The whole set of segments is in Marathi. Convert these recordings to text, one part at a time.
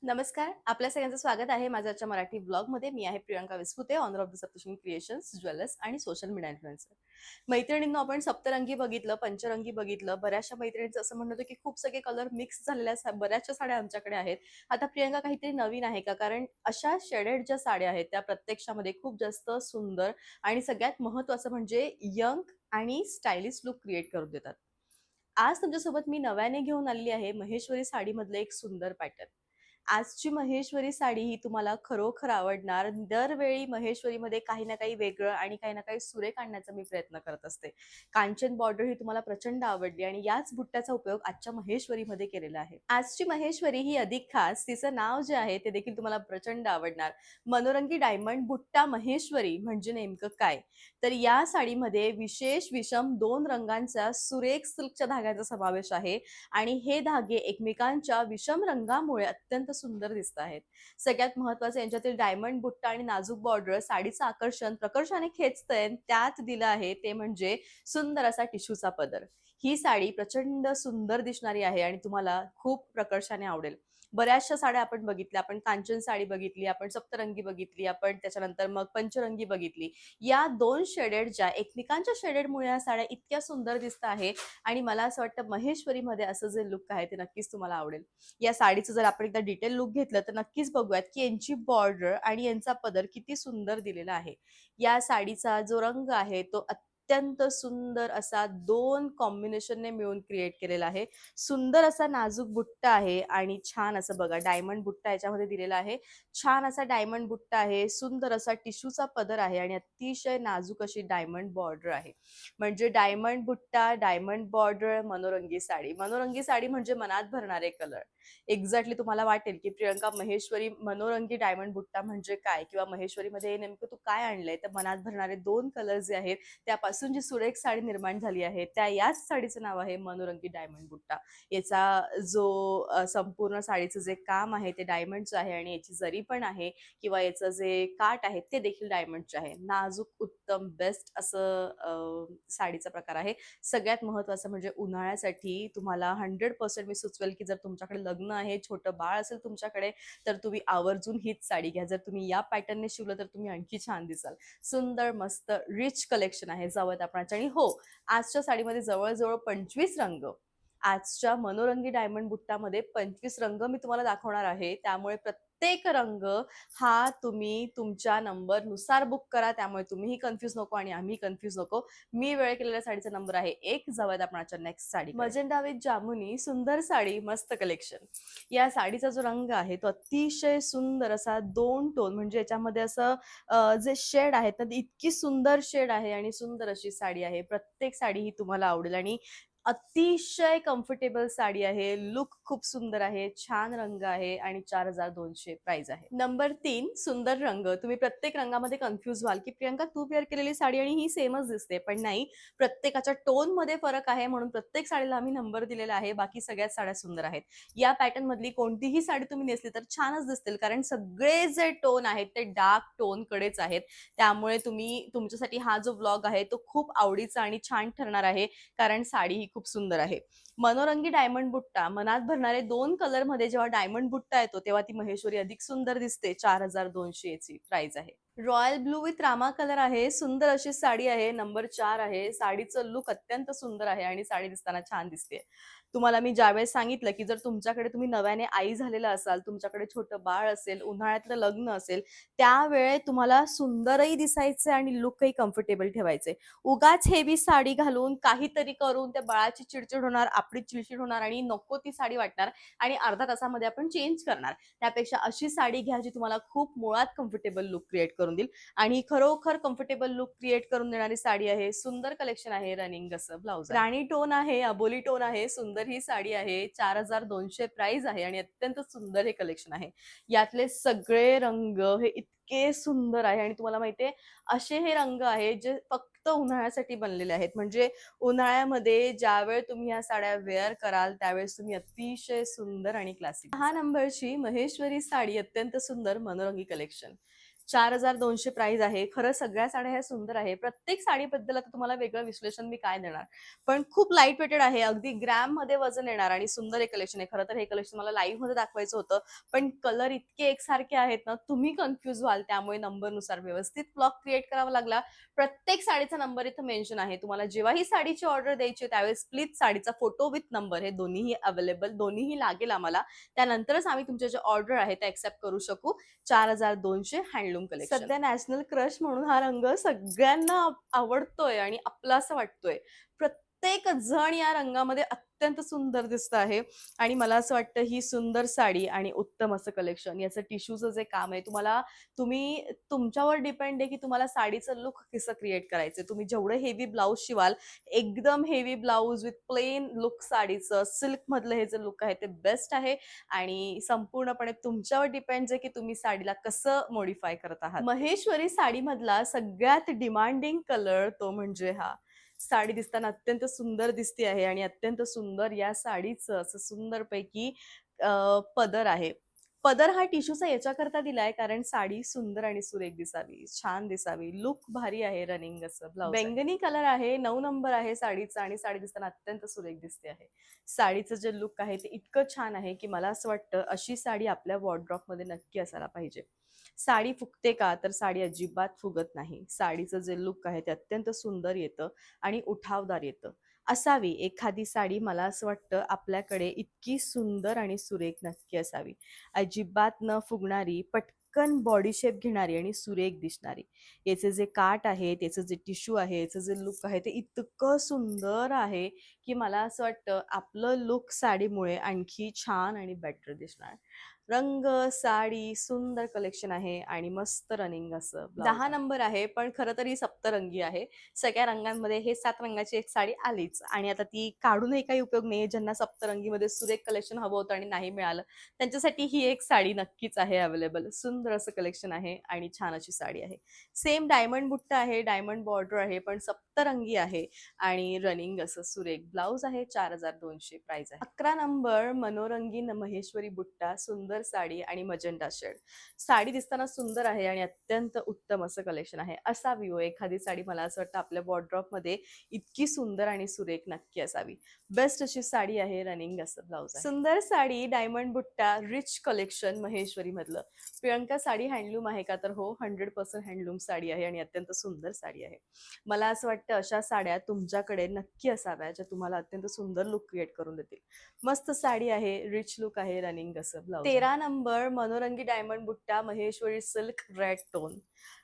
नमस्कार. आपल्या सगळ्यांचं स्वागत आहे माझ्या आजच्या मराठी ब्लॉगमध्ये. मी आहे Priyanka Vispute, owner of the Saptashrungi creations, jewellers आणि सोशल मीडिया इन्फ्लुएन्सर. मैत्रिणींनो, आपण सप्तरंगी बघितलं, पंचरंगी बघितलं. बऱ्याचशा मैत्रिणींचं असं म्हणणं होतं की खूप सगळे कलर मिक्स झालेल्या बऱ्याचशा साड्या आमच्याकडे आहेत. आता प्रियंका काहीतरी नवीन आहे का? कारण अशा शेडेड ज्या साड्या आहेत त्या प्रत्यक्षामध्ये खूप जास्त सुंदर आणि सगळ्यात महत्त्वाचं म्हणजे यंग आणि स्टायलिश लुक क्रिएट करून देतात. आज तुमच्यासोबत मी नव्याने घेऊन आलेली आहे महेश्वरी साडीमधलं एक सुंदर पॅटर्न. आजची महेश्वरी साडी ही तुम्हाला खरोखर आवडणार. दरवेळी महेश्वरीमध्ये काही ना काही वेगळं आणि काही ना काही सुरेख आणण्याचा मी प्रयत्न करत असते. कांचन बॉर्डर ही तुम्हाला प्रचंड आवडली आणि याच बुट्ट्याचा उपयोग आजच्या महेश्वरीमध्ये केलेला आहे. आजची महेश्वरी ही अधिक खास, तिचं नाव जे आहे ते देखील तुम्हाला प्रचंड आवडणार. मनोरंगी डायमंड बुट्टा महेश्वरी म्हणजे नेमकं काय? तर या साडीमध्ये विशेष विषम 2 रंगांचा सुरेख सिल्कच्या धाग्यांचा समावेश आहे आणि हे धागे एकमेकांच्या विषम रंगामुळे अत्यंत सुंदर दिसत आहेत. सगळ्यात महत्त्वाचं यांच्यातील डायमंड बुट्टा आणि नाजूक बॉर्डर साडीचं आकर्षण प्रकर्षाने खेचतंय. त्यात दिलं आहे ते म्हणजे सुंदर असा टिश्यूचा पदर. ही साडी प्रचंड सुंदर दिसणारी आहे आणि तुम्हाला खूप प्रकर्षाने आवडेल. बऱ्याचशा साड्या आपण बघितल्या. आपण कांचन साडी बघितली, आपण सप्तरंगी बघितली, आपण त्याच्यानंतर मग पंचरंगी बघितली. या 2 शेडेड ज्या एकमेकांच्या शेडेडमुळे या साड्या इतक्या सुंदर दिसत आहे आणि मला असं वाटतं महेश्वरीमध्ये असं जे लुक आहे ते नक्कीच तुम्हाला आवडेल. या साडीचं जर आपण एकदा डिटेल लुक घेतलं तर नक्कीच बघूयात की यांची बॉर्डर आणि यांचा पदर किती सुंदर दिलेला आहे. या साडीचा जो रंग आहे तो अत्यंत सुंदर असा 2 कॉम्बिनेशनने मिळून क्रिएट केलेला आहे. सुंदर असा नाजूक बुट्टा आहे आणि छान असं बघा डायमंड बुट्टा याच्यामध्ये दिलेला आहे. छान असा डायमंड बुट्टा आहे, सुंदर असा टिश्यूचा पदर आहे आणि अतिशय नाजूक अशी डायमंड बॉर्डर आहे. म्हणजे डायमंड बुट्टा, डायमंड बॉर्डर, मनोरंगी साडी. मनोरंगी साडी म्हणजे मनात भरणारे कलर. एक्झॅक्टली तुम्हाला वाटेल, की प्रियंका महेश्वरी मनोरंगी डायमंड बुट्टा म्हणजे काय? किंवा महेश्वरीमध्ये नेमकं तू काय आणलंय? तर मनात भरणारे 2 कलर जे आहेत, त्यापासून जी सुरेख साडी निर्माण झाली आहे, त्या याच साडीचं नाव आहे मनोरंगी डायमंड बुट्टा. याचा जो संपूर्ण साडीचं जे काम आहे ते डायमंडचं आहे आणि याची जरी पण आहे किंवा याचं जे काठ आहे ते देखील डायमंडचे आहे. नाजूक, उत्तम, बेस्ट असं साडीचा प्रकार आहे. सगळ्यात महत्त्वाचं म्हणजे उन्हाळ्यासाठी तुम्हाला 100% मी सुचवेल, की जर तुमच्याकडे लग्न आहे, छोटं बाळ असेल तुमच्याकडे, तर तुम्ही आवर्जून हीच साडी घ्या. जर तुम्ही या पॅटर्नने शिवलं तर तुम्ही आणखी छान दिसाल. सुंदर, मस्त, रिच कलेक्शन आहे जावळ आपणाचं. आणि हो, आजच्या साडीमध्ये जवळ-जवळ 25 रंग, आजच्या मनोरंगी डायमंड बुट्टामध्ये 25 रंग मी तुम्हाला दाखवणार आहे. त्यामुळे प्रत्येक रंग हा तुम्ही तुमच्या नंबरनुसार बुक करा. त्यामुळे तुम्हीही कन्फ्यूज नको आणि आम्हीही कन्फ्यूज नको. मी वेळ केलेल्या साडीचा नंबर आहे 1. जाऊयात आपण आजच्या नेक्स्ट साडी. मजेंडा विथ जामुनी सुंदर साडी, मस्त कलेक्शन. या साडीचा जो रंग आहे तो अतिशय सुंदर असा 2 टोन म्हणजे याच्यामध्ये असं जे शेड आहेत ना, इतकी सुंदर शेड आहे आणि सुंदर अशी साडी आहे. प्रत्येक साडी ही तुम्हाला आवडेल आणि अतिशय कम्फर्टेबल साडी आहे. लुक खूप सुंदर आहे. छान रंग आहे आणि 4200 प्राइस आहे. नंबर 3 सुंदर रंग. तुम्ही प्रत्येक रंगामध्ये कन्फ्यूज व्हाल, की प्रियंका तू वेअर केलेली साडी आणि ही सेमच दिसते. पण नाही, प्रत्येकाच्या टोनमध्ये फरक आहे म्हणून प्रत्येक साडीला आम्ही नंबर दिलेला आहे. बाकी सगळ्याच साड्या सुंदर आहेत. या पॅटर्न मधली कोणतीही साडी तुम्ही नेसली तर छानच दिसतील कारण सगळे जे टोन आहेत ते डार्क टोनकडेच आहेत. त्यामुळे तुम्ही तुमच्यासाठी हा जो व्लॉग आहे तो खूप आवडीचा आणि छान ठरणार आहे कारण साडी ही खूप सुंदर आहे. मनोरंगी डायमंड बुट्टा, मनात भरणारे 2 कलर मध्ये जेव्हा डायमंड बुट्टा येतो तेव्हा ती महेश्वरी अधिक सुंदर दिसते. 4200 ची प्राइस आहे. Royal blue with Rama colour आहे. सुंदर अशी साडी आहे. नंबर 4 आहे. साडीचं लुक अत्यंत सुंदर आहे आणि साडी दिसताना छान दिसते. तुम्हाला मी ज्यावेळेस सांगितलं, की जर तुमच्याकडे तुम्ही नव्याने आई झालेला असाल, तुमच्याकडे छोटं बाळ असेल, उन्हाळ्यातलं लग्न असेल, त्यावेळे तुम्हाला सुंदरही दिसायचं आणि लुकही कम्फर्टेबल ठेवायचे. उगाच हेवी साडी घालून काहीतरी करून त्या बाळाची चिडचिड होणार, आपली चिडचिड होणार आणि नको ती साडी वाटणार आणि अर्ध्या तासामध्ये आपण चेंज करणार. त्यापेक्षा अशी साडी घ्या जी तुम्हाला खूप मुळात कम्फर्टेबल लुक क्रिएट करून देईल आणि खरोखर कम्फर्टेबल लुक क्रिएट करून देणारी साडी आहे. सुंदर कलेक्शन आहे. रनिंग असं ब्लाउज राणी टोन आहे, अबोली टोन आहे. सुंदर ही साडी आहे. 4200 प्राइस आहे आणि अत्यंत सुंदर हे कलेक्शन आहे. यातले सगळे रंग हे इतके सुंदर आहे आणि तुम्हाला माहितीये असे हे रंग आहेत जे फक्त उन्हाळ्यासाठी बनलेले आहेत. म्हणजे उन्हाळ्यामध्ये ज्यावेळी तुम्ही या साड्या वेअर कराल त्यावेळेस तुम्ही अतिशय सुंदर आणि क्लासिक. 6 नंबरची महेश्वरी साडी अत्यंत सुंदर मनोरंगी कलेक्शन. 4200 प्राइस आहे. खरं सगळ्या साड्या ह्या सुंदर आहे. प्रत्येक साडीबद्दल आता तुम्हाला वेगळं विश्लेषण मी काय देणार. पण खूप लाईट वेटेड आहे. अगदी ग्रॅममध्ये वजन येणार आणि सुंदर हे कलेक्शन आहे. खरं तर हे कलेक्शन मला लाईव्हमध्ये दाखवायचं होतं. पण कलर इतके एकसारखे आहेत ना, तुम्ही कन्फ्यूज व्हाल. त्यामुळे नंबरनुसार व्यवस्थित ब्लॉग क्रिएट करावा लागला. प्रत्येक साडीचा नंबर इथं मेन्शन आहे. तुम्हाला जेव्हा ही साडीची ऑर्डर द्यायची आहे, त्यावेळेस प्लीज साडीचा फोटो विथ नंबर हे दोन्हीही अवेलेबल, दोन्हीही लागेल आम्हाला. त्यानंतरच आम्ही तुमच्या ज्या ऑर्डर आहे त्या एक्सेप्ट करू शकू. 4200 हँडलूम कलेक्शन. सध्या नॅशनल क्रश म्हणून हा रंग सगळ्यांना आवडतोय आणि आपला असं वाटतोय. प्रत्येक जण या रंगामध्ये अत्यंत सुंदर दिसत आहे आणि मला असं वाटतं ही सुंदर साडी आणि उत्तम असं कलेक्शन, याचं टिश्यूचं जे काम आहे, तुम्ही तुमच्यावर डिपेंड आहे की तुम्हाला साडीचं लुक कसं क्रिएट करायचं. तुम्ही जेवढं हेवी ब्लाऊज शिवाल, एकदम heavy blouse with plain look साडीचं, सिल्क मधलं हे जे लुक आहे ते बेस्ट आहे आणि संपूर्णपणे तुमच्यावर डिपेंड आहे की तुम्ही साडीला कसं मॉडिफाय करत आहात. महेश्वरी साडीमधला सगळ्यात डिमांडिंग कलर तो म्हणजे हा. साडी दिसताना अत्यंत सुंदर दिसते आहे आणि अत्यंत सुंदर या साडीचं असं सुंदरपैकी पदर आहे. पदर हा टिश्यूचा याच्याकरता दिलाय कारण साडी सुंदर आणि सुरेख दिसावी, छान दिसावी. लुक भारी आहे. रनिंग असं ब्लाउज बैंगनी कलर आहे, 9 नंबर आहे साडीचा आणि साडी दिसताना अत्यंत सुरेख दिसते आहे. साडीचं जे लुक आहे ते इतकं छान आहे की मला असं वाटतं अशी साडी आपल्या वॉर्डरोबमध्ये नक्की असायला पाहिजे. साडी फुगते का? तर साडी अजिबात फुगत नाही. साडीचं जे लुक आहे ते अत्यंत सुंदर येतं आणि उठावदार येतं. असावी एखादी साडी, मला असं वाटतं आपल्याकडे इतकी सुंदर आणि सुरेख नक्की असावी. अजिबात न फुगणारी, पटकन बॉडी शेप घेणारी आणि सुरेख दिसणारी. याचे जे काठ आहे, त्याचं जे टिश्यू आहे, याचं जे लुक आहे ते इतकं सुंदर आहे की मला असं वाटतं आपलं लुक साडीमुळे आणखी छान आणि बेटर दिसणार. रंग, साडी, सुंदर कलेक्शन आहे आणि मस्त रनिंग असं 10 नंबर आहे, पण खरं तर ही सप्तरंगी आहे. सगळ्या रंगांमध्ये हे 7 रंगाची एक साडी आलीच आणि आता ती काढूनही काही उपयोग नाही. ज्यांना सप्तरंगीमध्ये सुरेख कलेक्शन हवं होतं आणि नाही मिळालं, त्यांच्यासाठी ही एक साडी नक्कीच आहे अवेलेबल. सुंदर असं कलेक्शन आहे आणि छान अशी साडी आहे. सेम डायमंड बुट्टा आहे, डायमंड बॉर्डर आहे, पण सप्तरंगी आहे आणि रनिंग असं सुरेख ब्लाउज आहे. 4200 प्राइस आहे. 11 नंबर मनोरंगीन महेश्वरी बुट्टा, सुंदर साडी आणि मजेंडा शेड. साडी दिसताना सुंदर आहे आणि अत्यंत उत्तम असं कलेक्शन आहे. असावी हो एखादी साडी, मला असं वाटतं आपल्या वॉर्डरोबमध्ये इतकी सुंदर आणि सुरेख नक्की असावी. बेस्ट अशी साडी आहे, रनिंग असं ब्लाउज आहे. सुंदर साडी, डायमंड बुट्टा, रिच कलेक्शन महेश्वरी मधलं. प्रियंका साडी हँडलूम आहे का? तर हो, 100% हँडलूम साडी आहे आणि अत्यंत सुंदर साडी आहे. मला असं वाटतं अशा साड्या तुमच्याकडे नक्की असाव्या ज्या तुम्हाला अत्यंत सुंदर लुक क्रिएट करून देतील. मस्त साडी आहे, रिच लुक आहे, रनिंग असं ब्लाउज. 13 नंबर मनोरंगी डायमंड बुट्टा, Maheshwari silk, red tone.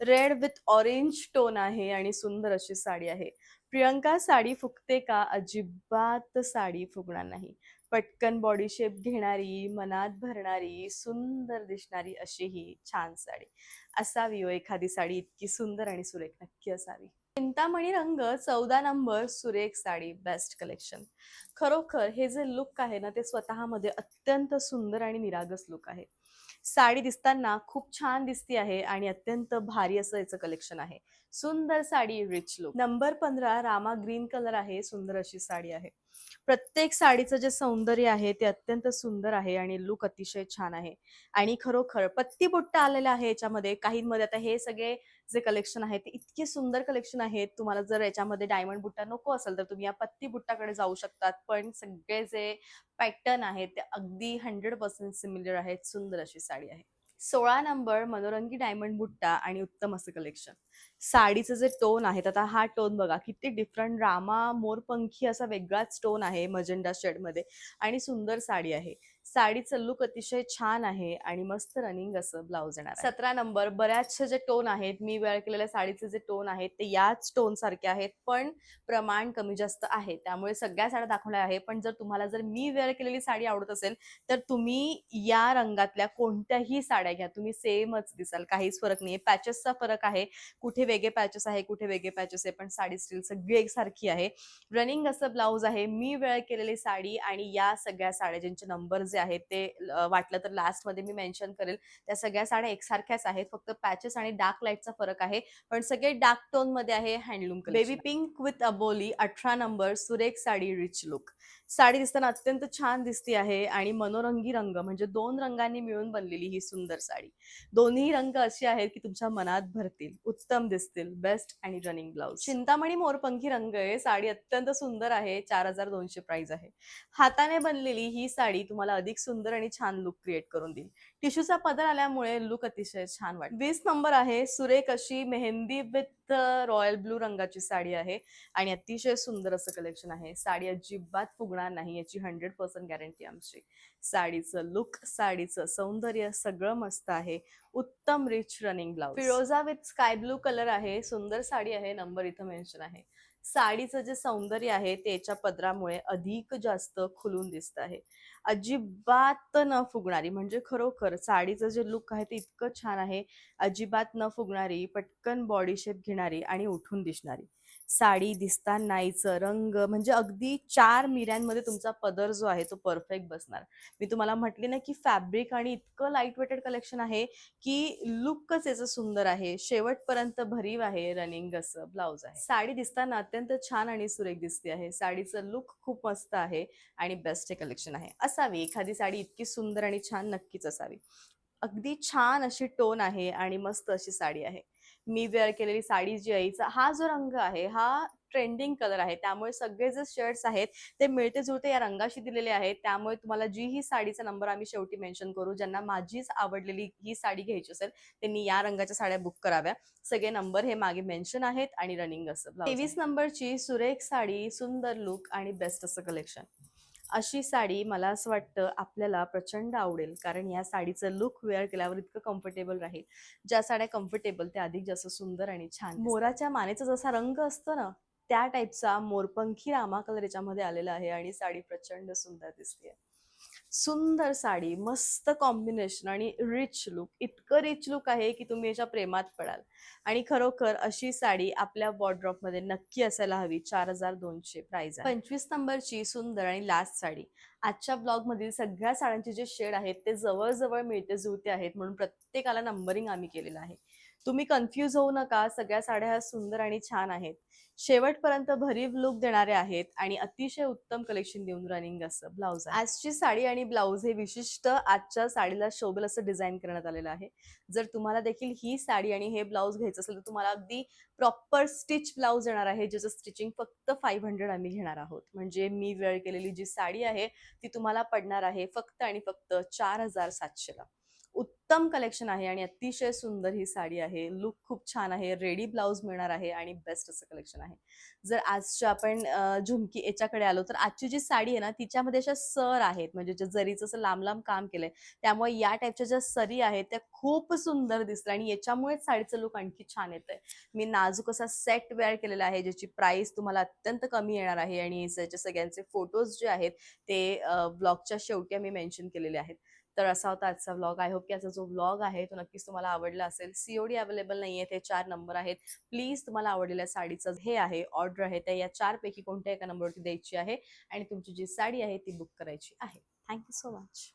Red with orange tone आहे आणि सुंदर अशी साडी आहे. प्रियंका साडी फुगते का? अजिबात साडी फुगणार नाही. पटकन बॉडी शेप घेणारी, मनात भरणारी, सुंदर दिसणारी अशी ही छान साडी असावी हो एखादी साडी. इतकी सुंदर आणि सुरेख नक्की असावी. चिंतामणी रंग, 14 नंबर, सुरेख साडी, बेस्ट कलेक्शन. खरोखर हे जे लुक आहे ना ते स्वतःमध्ये अत्यंत सुंदर आणि निरागस लुक आहे. साडी दिसताना खूप छान दिसती आहे आणि अत्यंत भारी असं याचं कलेक्शन आहे. सुंदर sari, rich look. Number 15 Rama green colour आहे, सुंदर अशी साडी आहे. प्रत्येक साडीचं जे सौंदर्य आहे ते अत्यंत सुंदर आहे आणि लुक अतिशय छान आहे. आणि खरोखर पत्ती बुट्टा आलेला आहे याच्यामध्ये. काहींमध्ये आता हे सगळे जे कलेक्शन आहे ते इतके सुंदर कलेक्शन आहेत. तुम्हाला जर याच्यामध्ये डायमंड बुट्टा नको असेल तर तुम्ही या पत्ती बुट्टाकडे जाऊ शकतात. पण सगळे जे पॅटर्न आहेत ते अगदी 100% सिमिलर आहेत. सुंदर अशी साडी आहे. 16 नंबर मनोरंगी डायमंड बुट्टा आणि उत्तम असं कलेक्शन. साडीचं जे टोन आहेत, आता हा टोन बघा किती डिफरंट, रामा मोरपंखी असा वेगळाच टोन आहे मजेंडा शेडमध्ये आणि सुंदर साडी आहे. साडीचं लुक अतिशय छान आहे आणि मस्त रनिंग असं ब्लाउज येणार आहे. 17 नंबर, बऱ्याचशा जे टोन आहेत, मी वेअर केलेल्या साडीचे जे टोन आहेत ते याच टोन सारखे आहेत, पण प्रमाण कमी जास्त आहे. त्यामुळे सगळ्या साड्या दाखवल्या आहे. पण जर मी वेअर केलेली साडी आवडत असेल तर तुम्ही या रंगातल्या कोणत्याही साड्या घ्या, तुम्ही सेमच दिसाल. काहीच फरक नाहीये. पॅचेसचा फरक आहे, कुठे वेगळे पॅचेस आहे, कुठे वेगळे पॅचेस आहे, पण साडी स्टील सगळी एकसारखी आहे. रनिंग असं ब्लाउज आहे. मी वेअर केलेली साडी आणि या सगळ्या साड्या ज्यांचे नंबर जे जे आहेत ते वाटलं तर लास्ट मध्ये मी मेन्शन करेल. त्या सगळ्या साड्या एकसारख्याच आहेत, फक्त पॅचेस आणि डार्क लाईटचा फरक आहे, पण सगळे डार्क टोन मध्ये आहे. Handloom baby pink with Aboli 18 number, सुरेख साडी, रिच लुक. साडी दिसताना अत्यंत छान दिसती आहे आणि मनोरंगी रंग म्हणजे 2 रंगांनी मिळून बनलेली ही सुंदर साडी. दोन्ही रंग असे आहेत की तुमच्या मनात भरतील, उत्तम दिसतील. बेस्ट आणि रनिंग ब्लाउज. चिंतामणी मोरपंखी रंग आहे. साडी अत्यंत सुंदर आहे. 4200 प्राइस आहे. हाताने बनलेली ही साडी तुम्हाला अधिक सुंदर आणि छान लुक क्रिएट करून देईल. टिश्यूचा पदर आल्यामुळे लुक अतिशय छान वाटतो. 20 नंबर आहे. सुरेख अशी मेहंदी विथ रॉयल ब्लू रंगाची साडी आहे आणि अतिशय सुंदर असं कलेक्शन आहे. साडी अजिबात फुगणार नाही याची 100% गॅरंटी आमची. साडीचं लुक, साडीचं सौंदर्य सगळं मस्त आहे. उत्तम रिच रनिंग ब्लाउज. फिरोजा विथ स्काय ब्लू कलर आहे. सुंदर साडी आहे. नंबर इथं मेन्शन आहे. साडीचं जे सौंदर्य आहे त्याच्या पदरामुळे अधिक जास्त खुलून दिसत आहे. अजिबात न फुगणारी म्हणजे खरोखर साडीचं जे लुक आहे ते इतकं छान आहे. अजिबात न फुगणारी, पटकन बॉडी शेप घेणारी आणि उठून दिसणारी साडी. दिसतानाहीचं रंग म्हणजे अगदी 4 मिऱ्यांमध्ये तुमचा पदर जो आहे तो परफेक्ट बसणार. मी तुम्हाला म्हटली ना की फॅब्रिक आणि इतकं लाईट वेटेड कलेक्शन आहे की लुकच याचं सुंदर आहे. शेवटपर्यंत भरीव आहे. रनिंग असं ब्लाउज आहे. साडी दिसताना अत्यंत छान आणि सुरेख दिसते आहे. साडीचं लुक खूप मस्त आहे आणि बेस्ट हे कलेक्शन आहे. असावी एखादी साडी इतकी सुंदर आणि छान नक्कीच असावी. अगदी छान अशी टोन आहे आणि मस्त अशी साडी आहे. मी वेअर केलेली साडी जी आहे हा जो रंग आहे हा ट्रेंडिंग कलर आहे, त्यामुळे सगळे जे शेड्स आहेत ते मिळते जुळते या रंगाशी दिलेले आहेत. त्यामुळे तुम्हाला जी ही साडीचा नंबर आम्ही शेवटी मेन्शन करू, ज्यांना माझीच आवडलेली ही साडी घ्यायची असेल त्यांनी या रंगाच्या साड्या बुक कराव्या. सगळे नंबर हे मागे मेन्शन आहेत आणि रनिंग असं. 23 नंबरची सुरेख साडी, सुंदर लुक आणि बेस्ट असं कलेक्शन. अशी साडी मला असं वाटतं आपल्याला प्रचंड आवडेल, कारण या साडीचं लुक वेअर केल्यावर इतकं कम्फर्टेबल राहील. ज्या साड्या कम्फर्टेबल त्या अधिक जास्त सुंदर आणि छान. मोराच्या मानेचा जसा रंग असतो ना त्या टाईपचा मोरपंखी रामा कलर याच्यामध्ये आलेला आहे आणि साडी प्रचंड सुंदर दिसते. सुंदर साडी, मस्त कॉम्बिनेशन आणि रिच लुक. इतकं रिच लुक आहे की तुम्ही याच्या प्रेमात पडाल आणि खरोखर अशी साडी आपल्या वॉर्डरोब मध्ये नक्की असायला हवी. 4200 प्राइस आहे. 25 नंबरची सुंदर आणि लास्ट साडी. आजच्या ब्लॉग मधील सगळ्या साड्यांचे जे शेड आहेत ते जवळ मिळते जुळते आहेत, म्हणून प्रत्येकाला नंबरिंग आम्ही केलेलं आहे. तुम्ही कन्फ्यूज होऊ नका. सगळ्या साड्या ह्या सुंदर आणि छान आहेत. शेवटपर्यंत भरीव लुक देणारे आहेत आणि अतिशय उत्तम कलेक्शन देऊन रनिंग असं ब्लाउज आहे. आजची साडी आणि ब्लाउज हे विशिष्ट आजच्या साडीला शोभेल असं डिझाईन करण्यात आलेलं आहे. जर तुम्हाला देखील ही साडी आणि हे ब्लाउज घ्यायचं असेल तर तुम्हाला अगदी प्रॉपर स्टिच ब्लाउज येणार आहे, ज्याचं स्टिचिंग फक्त 500 आम्ही घेणार आहोत. म्हणजे मी वेअर केलेली जी साडी आहे ती तुम्हाला पडणार आहे फक्त आणि फक्त 4700 ला. उत्तम कलेक्शन आहे आणि अतिशय सुंदर ही साडी आहे. लुक खूप छान आहे. रेडी ब्लाउज मिळणार आहे आणि बेस्ट असं कलेक्शन आहे. जर आजच्या आपण झुमकी याच्याकडे आलो तर आजची जी साडी आहे ना तिच्यामध्ये अशा सर आहेत, म्हणजे जे जरीचं असं लांब लांब काम केलंय, त्यामुळे या टाईपच्या ज्या सरी आहेत त्या खूप सुंदर दिसतात आणि याच्यामुळेच साडीचं लुक आणखी छान येतंय. मी नाजूक असा सेट वेअर केलेला आहे ज्याची प्राइस तुम्हाला अत्यंत कमी येणार आहे आणि त्याचे सगळ्यांचे फोटोज जे आहेत ते ब्लॉगच्या शेवटी आम्ही मेन्शन केलेले आहेत. तर असा होता आजचा व्लॉग. आय होप की आजचा जो व्लॉग आहे तो नक्कीच तुम्हाला आवडला असेल. सीओडी अवेलेबल नाहीये, ते 4 नंबर आहेत. प्लीज तुम्हाला आवडलेल्या साडीचं हे आहे ऑर्डर आहे त्या या 4 पैकी कोणत्या एका नंबरवरती द्यायची आहे आणि तुमची जी साडी आहे ती बुक करायची आहे. Thank you so much.